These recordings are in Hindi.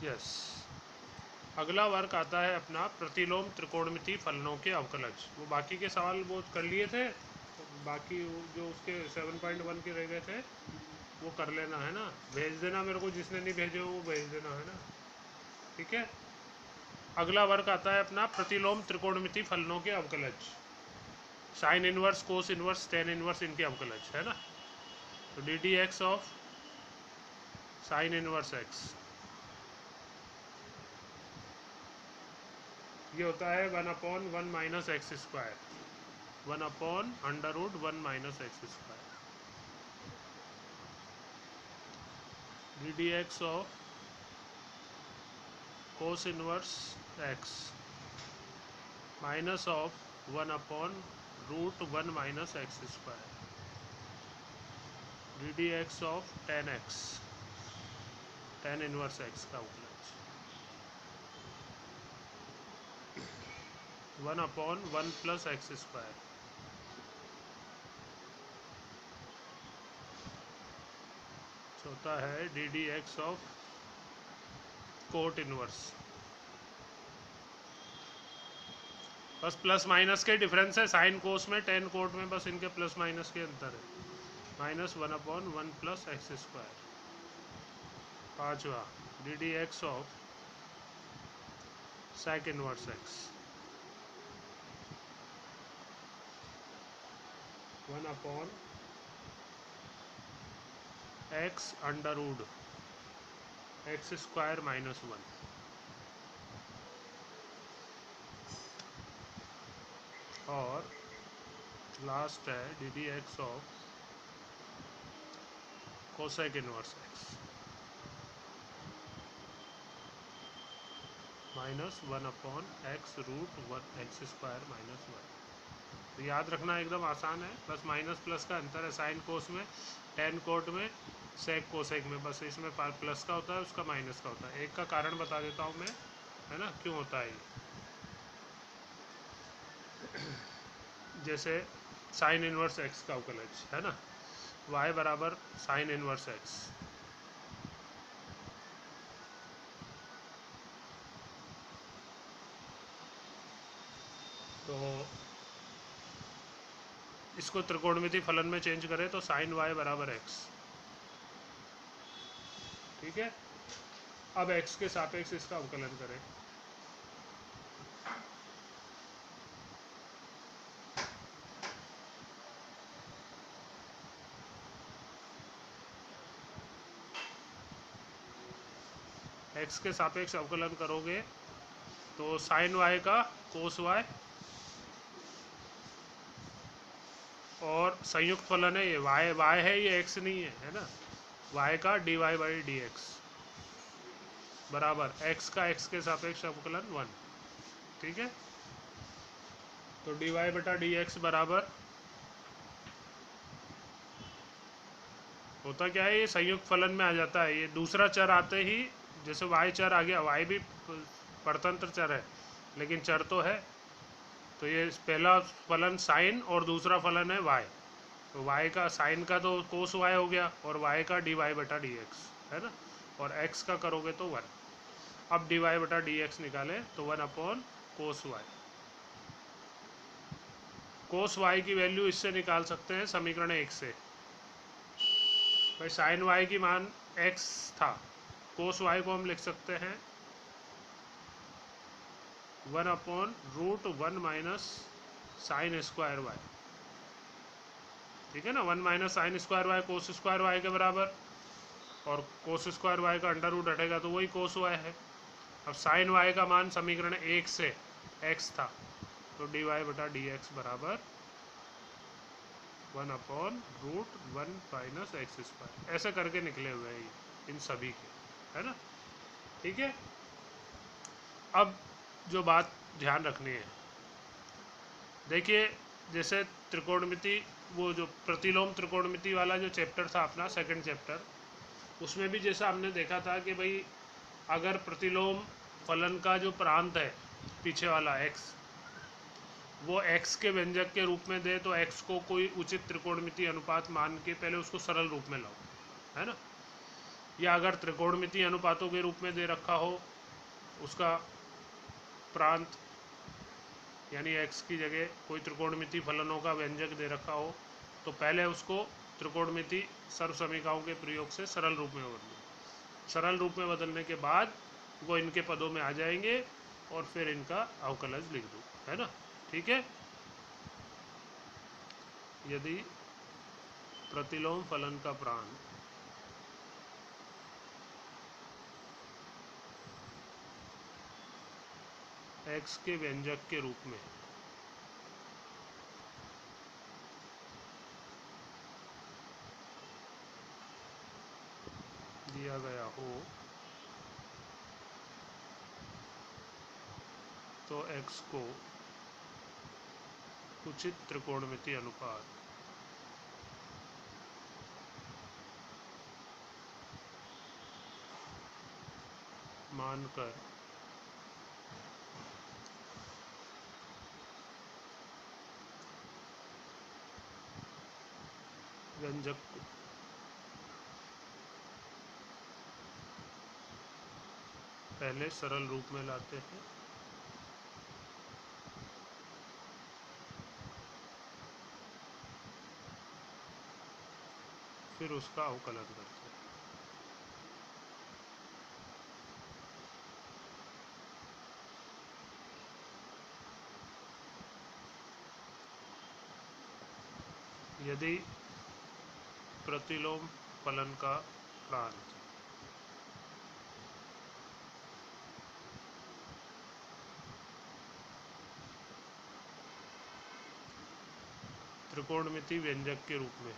यस। अगला वर्क आता है अपना प्रतिलोम त्रिकोणमिति फलनों के अवकलज। वो बाकी के सवाल वो कर लिए थे, बाकी जो उसके 7.1 के रह गए थे वो कर लेना है ना। भेज देना मेरे को, जिसने नहीं भेजे वो भेज देना है ना, ठीक है। अगला वर्क आता है अपना प्रतिलोम त्रिकोणमिति फलनों के अवकलज। Sine inverse, cos inverse, tan inverse, इनके अवकलज है ना। तो D d x of sine inverse x ये होता है 1/1 minus x square, 1/√1 minus x square. D d x of cos inverse x minus of 1/√1 minus x square. D d x of ten x, ten inverse x का उपलब्ध 1/1 प्लस एक्स स्क्वायर। होता है d d x of cot inverse. बस प्लस माइनस के डिफरेंस है, साइन कोस में टेन कोट में बस इनके प्लस माइनस के अंतर है। Minus 1/1 plus x square. पाँचवा d d x of sec inverse x 1/x under root x square minus 1। और लास्ट है d d x of cosec inverse x minus 1/x√1 x square minus 1। तो याद रखना एकदम आसान है, प्लस माइनस प्लस का अंतर है। साइन कोस में, टेन कोट में, सेक कोसेक में, बस इसमें प्लस का होता है, उसका माइनस का होता है। एक का कारण बता देता हूँ मैं, है ना, क्यों होता है ये। जैसे साइन इनवर्स एक्स का अवकलज है ना, y बराबर साइन इनवर्स एक्स, तो इसको त्रिकोणमिति फलन में चेंज करें तो साइन y बराबर एक्स, ठीक है। अब x के सापेक्ष इसका अवकलन करें। x के सापेक्ष अवकलन करोगे तो साइन y का कोस y और संयुक्त फलन है ये y है, ये x नहीं है ना। y का dy बाई डी एक्स बराबर x का x के सापेक्ष अवकलन 1, ठीक है। तो dy बटा डी एक्स बराबर होता क्या है, ये संयुक्त फलन में आ जाता है। ये दूसरा चर आते ही, जैसे y चर आ गया, y भी परतंत्र चर है लेकिन चर तो है, तो ये पहला फलन साइन और दूसरा फलन है y। तो y का साइन का तो कोस y हो गया और y का dy बटा डी एक्स है ना, और x का करोगे तो 1। अब dy बटा डी एक्स निकालें तो 1/कोस y। कोस y की वैल्यू इससे निकाल सकते हैं समीकरण 1 से। भाई साइन y की मान x था, कोस y को हम लिख सकते हैं 1/√1 माइनस साइन स्क्वायर y, ठीक है ना। 1 minus sine square y cos square y के बराबर, और कोस स्क्वायर y का अंडर रूट हटेगा तो वही कोस y है। अब साइन y का मान समीकरण 1 से x था, तो dy बटा डी एक्स बराबर 1/√1 माइनस एक्स स्क्वायर। ऐसे करके निकले हुए हैं इन सभी के, है ना, ठीक है। अब जो बात ध्यान रखनी है, देखिए जैसे त्रिकोणमिति, वो जो प्रतिलोम त्रिकोणमिति वाला जो चैप्टर था अपना सेकंड चैप्टर, उसमें भी जैसा हमने देखा था कि भाई अगर प्रतिलोम फलन का जो प्रांत है पीछे वाला x, वो x के व्यंजक के रूप में दे तो x को कोई उचित त्रिकोणमिति अनुपात मान के पहले उसको सरल रूप में लाओ, है ना। या अगर त्रिकोणमितीय अनुपातों के रूप में दे रखा हो उसका प्रांत, यानी x की जगह कोई त्रिकोणमितीय फलनों का व्यंजक दे रखा हो, तो पहले उसको त्रिकोणमितीय सर्वसमीकरणों के प्रयोग से सरल रूप में बदलो। सरल रूप में बदलने के बाद वो इनके पदों में आ जाएंगे और फिर इनका अवकलज लिख दो, है ना। ठीक है। यदि प्रतिलोम फलन का प्रांत x के व्यंजक के रूप में दिया गया हो तो x को उचित त्रिकोणमितीय अनुपात मानकर व्यंजक को पहले सरल रूप में लाते हैं, फिर उसका अवकलन करते हैं। यदि प्रतिलोम फलन का प्रांत त्रिकोणमितीय व्यंजक के रूप में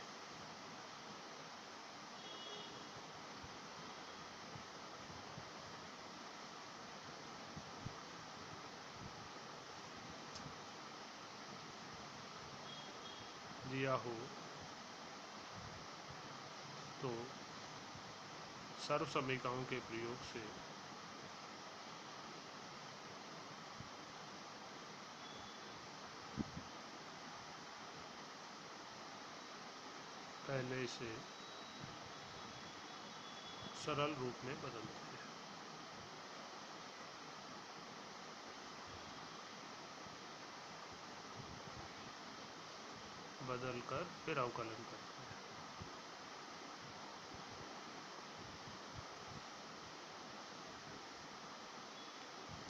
दिया हो तो सर्वसमीकरणों के प्रयोग से पहले इसे सरल रूप में बदलते हैं। बदल कर फिर अवकलन करते हैं।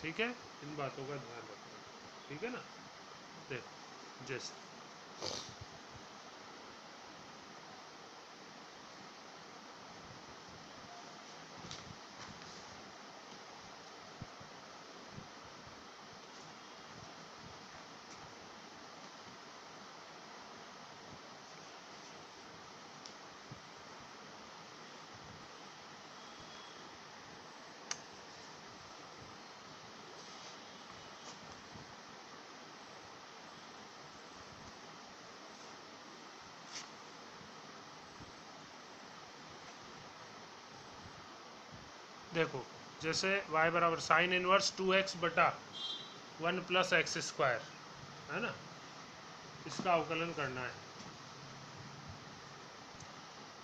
ठीक है, इन बातों का ध्यान रखना। ठीक है ना। देखो जैसे देखो जैसे y बराबर साइन इनवर्स 2x बटा 1 प्लस एक्स स्क्वायर, है ना, इसका अवकलन करना है।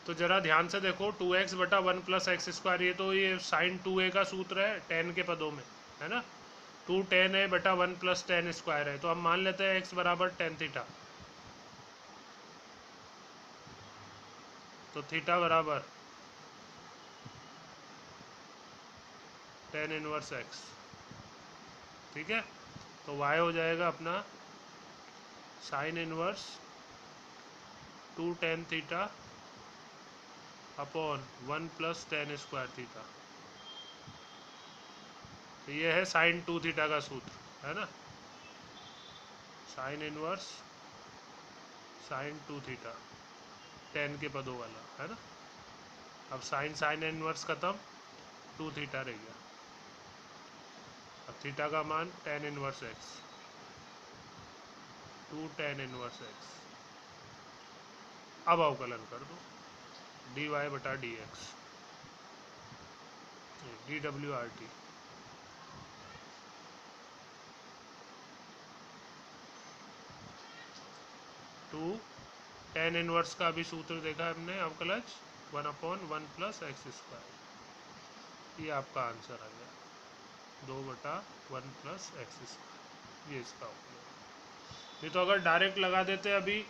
तो जरा ध्यान से देखो 2x बटा 1 प्लस एक्स स्क्वायर, ये साइन 2a का सूत्र है टेन के पदों में, है ना। 2 टेन है बटा 1 प्लस टेन स्क्वायर है, तो हम मान लेते हैं x बराबर टेन थीटा। तो थीटा बराबर टेन इनवर्स एक्स। ठीक है, तो y हो जाएगा अपना sine inverse 2 tan theta upon 1 plus ten square theta. तो ये है साइन 2 थीटा का सूत्र, है ना, sine inverse sine 2 theta tan के पदों वाला, है ना। अब साइन इनवर्स खत्म, 2 थीटा रह गया। अब थीटा का मान tan inverse x, 2 tan inverse x. अब अवकलन कर दो, डी वाई बटा D X, D W R T. Two tan inverse का भी सूत्र देखा हमने, अवकलज 1/1 प्लस एक्स स्क्वायर। ये आपका आंसर आ गया 2/1 + x²। ये इसका हो गया। नहीं तो अगर डायरेक्ट लगा देते अभी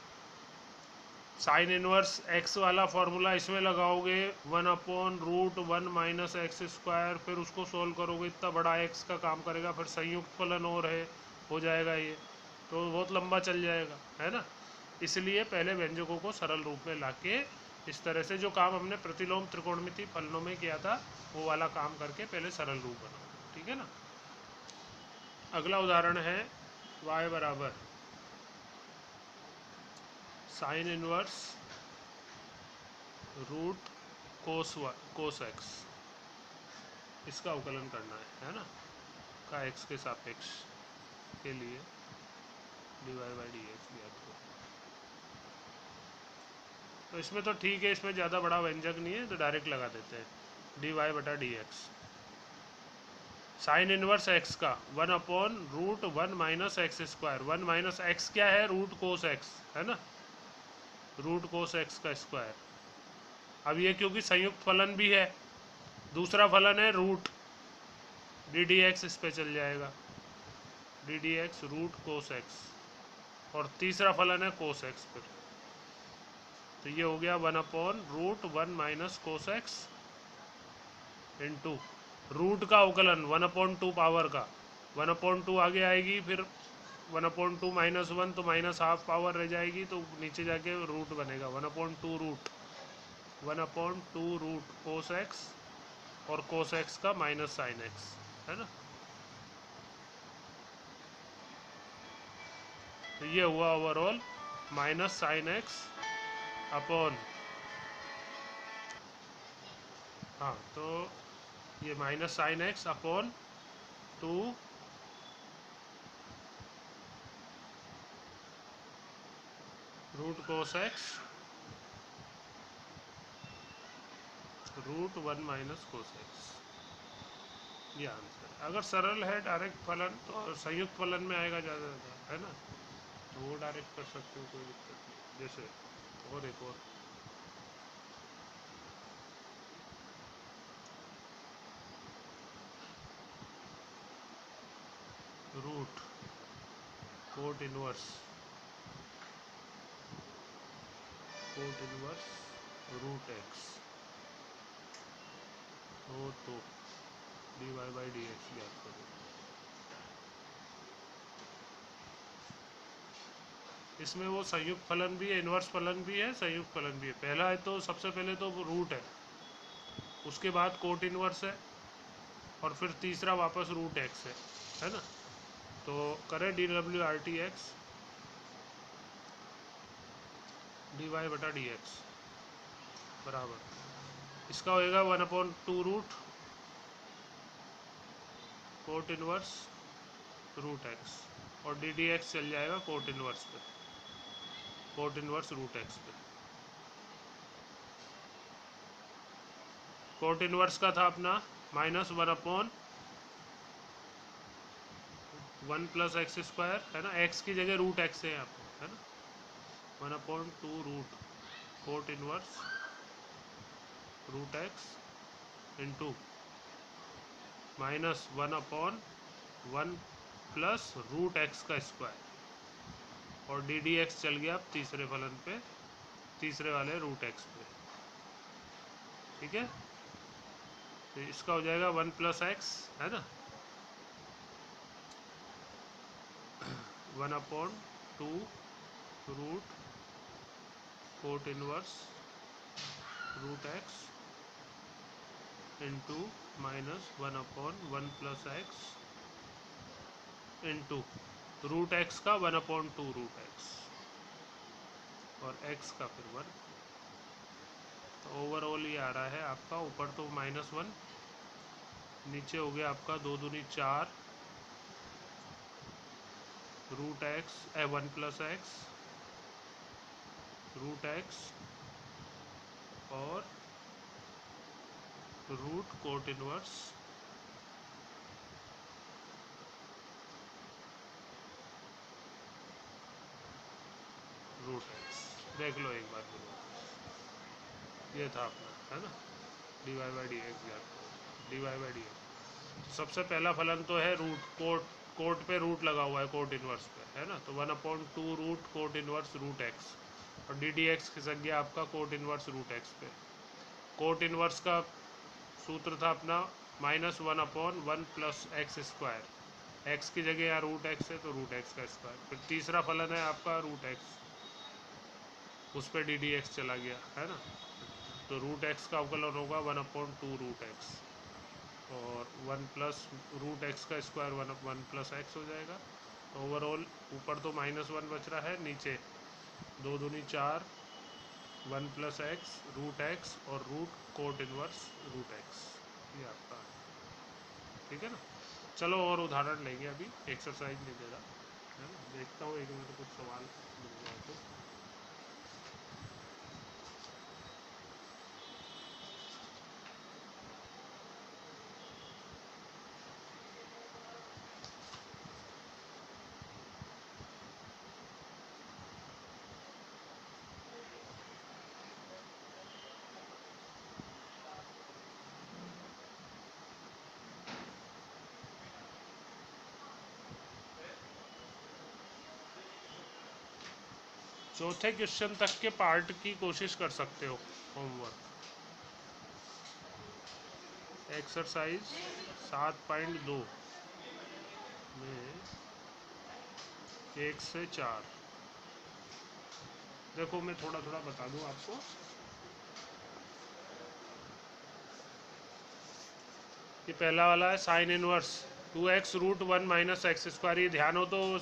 साइन इनवर्स x वाला फॉर्मूला इसमें लगाओगे 1/√1 - x², फिर उसको सोल्व करोगे, इतना बड़ा x का काम करेगा, फिर संयुक्त फलन और है, हो जाएगा ये, तो बहुत लंबा चल जाएगा, है ना। इसलिए पहले व्यंजकों को सरल रूप में लाके इस तरह से जो काम हमने प्रतिलोम त्रिकोणमिति फलनों में किया था वो वाला काम करके पहले सरल रूप बनाओ, ठीक है ना। अगला उदाहरण है y बराबर sine inverse root cos x, इसका अवकलन करना है ना, का x के सापेक्ष के लिए dy/dx ज्ञात करो। तो इसमें तो ठीक है, इसमें ज़्यादा बड़ा व्यंजक नहीं है, तो डायरेक्ट लगा देते हैं dy/dx साइन इनवर्स x का 1/√1 - x²। 1 - x क्या है, रूट कोस x है ना, रूट कोस x का स्क्वायर। अब ये क्योंकि संयुक्त फलन भी है, दूसरा फलन है रूट ddx, इस पे चल जाएगा ddx रूट कोस x, और तीसरा फलन है कोस x पर, तो ये हो गया 1/√1 - कोस x इंटू रूट का अवकलन 1/2 पावर का, 1/2 आगे आएगी, फिर 1/2 -1 तो -½ पावर रह जाएगी, तो नीचे जाके रूट बनेगा 1/2 रूट 1/2 रूट कोस x, और कोस x का माइनस साइन x, है ना। तो ये हुआ overall minus sine x upon, हाँ तो ये minus sine x upon 2 root cos x √1 - cos x, ये आंसर। अगर सरल है डायरेक्ट फलन तो संयुक्त फलन में आएगा ज़्यादा, है ना, तो वो डायरेक्ट कर सकते हो, कोई दिक्कत नहीं। जैसे और एक और root cot inverse root x हो तो dy/dx ज्ञात करो। इसमें वो संयुक्त फलन भी है, इनवर्स फलन भी है, संयुक्त फलन भी है। पहला है तो सबसे पहले तो रूट है, उसके बाद कोट इनवर्स है, और फिर तीसरा वापस रूट x है ना। तो करें dw/dx dy/dx बराबर, इसका होएगा 1/2 root cot inverse root x, और ddx चल जाएगा कोट इनवर्स पे, कोट इनवर्स रूट x पे। कोट इनवर्स का था अपना -1/1 + x², है ना, x की जगह रूट x है यहाँ पे, है ना, 1/2 root cot inverse root x into -1/1 + root x का स्क्वायर, और ddx चल गया अब तीसरे फलन पे, तीसरे वाले रूट x पे, ठीक है। तो इसका हो जाएगा 1 + x, है ना, 1/2 root cot inverse root x into -1/1 + x into root x का 1/2 रूट x, और x का फिर 1। तो ओवरऑल ये आ रहा है आपका, ऊपर तो -1, नीचे हो गया आपका 2 दूनी 4 root x 1 + x root x और root cot inverse root x। देख लो एक बार, ये था अपना, है ना, dy/dx ज्ञात करो। dy by D x. सबसे पहला फलन तो है रूट, कोट पे रूट लगा हुआ है, कोट इनवर्स पे, है ना, तो 1/2 root cot inverse root x, और डी डी एक्स खिसक गया आपका कोट इनवर्स रूट एक्स पे। कोट इनवर्स का सूत्र था अपना -1/1 प्लस एक्स स्क्वायर, एक्स की जगह यहाँ रूट एक्स है तो रूट एक्स का स्क्वायर। फिर तीसरा फलन है आपका रूट एक्स, उस पर डी डी एक्स चला गया, है ना, तो रूट एक्स का अवकलन होगा 1/2 रूट एक्स, और 1 प्लस रूट एक्स का स्क्वायर 1 प्लस एक्स हो जाएगा। तो ओवरऑल ऊपर तो -1 बच रहा है, नीचे 2 दूनी 4, 1 प्लस एक्स रूट एक्स और root cot inverse root x, ये आपका है, ठीक है ना। चलो और उदाहरण लेंगे, अभी एक्सरसाइज नहीं दे रहा है ना, देखता हूँ एक मिनट कुछ सवाल मिल जाए तो। चौथे क्वेश्चन तक के पार्ट की कोशिश कर सकते हो होमवर्क। एक्सरसाइज 7.2 में 1 से 4, देखो मैं थोड़ा थोड़ा बता दूं आपको। ये पहला वाला है sine inverse 2x root 1 minus x square, ये ध्यान हो तो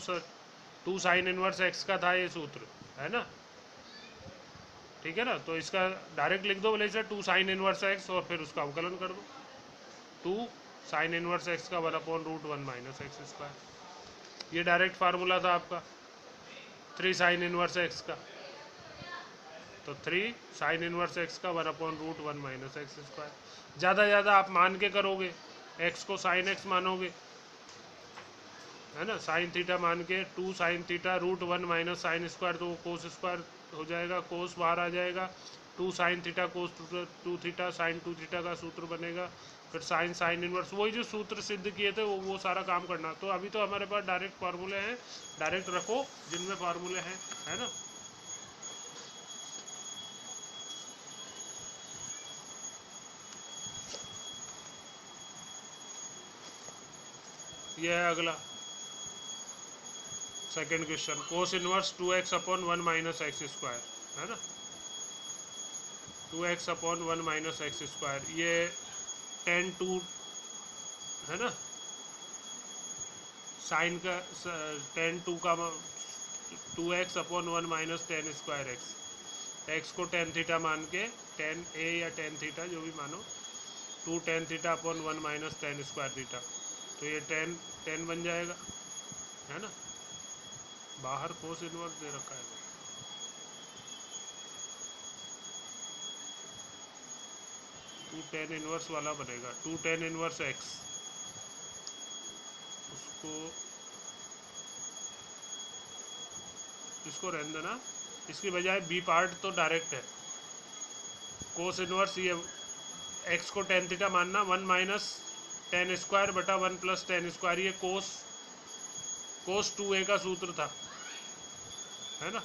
2 साइन इनवर्स एक्स का था ये सूत्र, है ना, ठीक है ना, तो इसका डायरेक्ट लिख दो बोले इसे 2 साइन इनवर्स एक्स और फिर उसका अवकलन कर दो, 2 साइन इनवर्स एक्स का 1/√1 माइनस एक्स स्क्वायर, ये डायरेक्ट फार्मूला था आपका। 3 साइन इनवर्स एक्स का, तो 3 साइन इनवर्स एक्स का 1/√1 माइनस एक्स स्क्वायर। ज़्यादा ज़्यादा आप मान के करोगे, एक्स को साइन एक्स मानोगे, है ना, साइन थीटा मान के 2 sine theta √1 minus sine square, तो वो कोस स्क्वायर हो जाएगा, कोस बाहर आ जाएगा, 2 sine theta cos 2 theta sine 2 theta का सूत्र बनेगा, फिर साइन साइन इनवर्स, वही जो सूत्र सिद्ध किए थे वो सारा काम करना। तो अभी तो हमारे पास डायरेक्ट फार्मूले हैं, डायरेक्ट रखो जिनमें फार्मूले हैं, है ना। ये है अगला second question, cos inverse 2x/1 minus x square, है ना, 2x/1 माइनस एक्स स्क्वायर, ये tan 2, है ना, साइन का tan 2 का 2x/1 minus tan square x, x को tan थीटा मान के tan a या tan थीटा जो भी मानो, 2 tan θ/1 minus tan square theta, तो ये tan बन जाएगा, है ना, बाहर कोस इनवर्स दे रखा है, 2 tan इनवर्स वाला बनेगा, 2 tan इनवर्स एक्स, उसको इसको रहने देना, इसकी बजाय बी पार्ट तो डायरेक्ट है, कोस इनवर्स ये एक्स को tan थीटा मानना, 1 माइनस tan स्क्वायर बटा 1 प्लस tan स्क्वायर, ये कोस 2a का सूत्र था, है ना,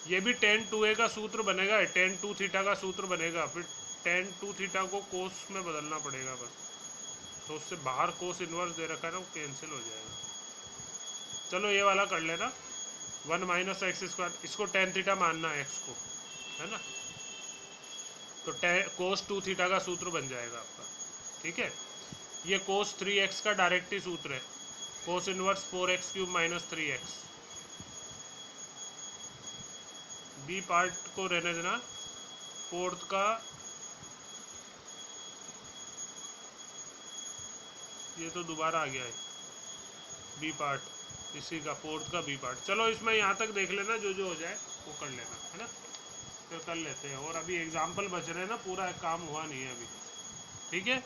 ये भी tan 2a का सूत्र बनेगा, tan 2 थीटा का सूत्र बनेगा, फिर tan 2 थीटा को कोस में बदलना पड़ेगा बस, तो उससे बाहर कोस इनवर्स दे रखा है ना, वो कैंसिल हो जाएगा। चलो ये वाला कर लेना, 1 माइनस एक्स स्क्वायर, इसको tan थीटा मानना है एक्स को, है ना, तो कोस 2 थीटा का सूत्र बन जाएगा आपका, ठीक है। ये कोस 3x का डायरेक्ट ही सूत्र है, cos inverse 4x³ minus 3x, B part को रहने देना, फोर्थ का ये तो दोबारा आ गया है, बी पार्ट, इसी का फोर्थ का बी पार्ट। चलो इसमें यहाँ तक देख लेना, जो जो हो जाए वो कर लेना, है ना, फिर कर लेते हैं, और अभी एग्जाम्पल बच रहे हैं ना, पूरा काम हुआ नहीं है अभी, ठीक है।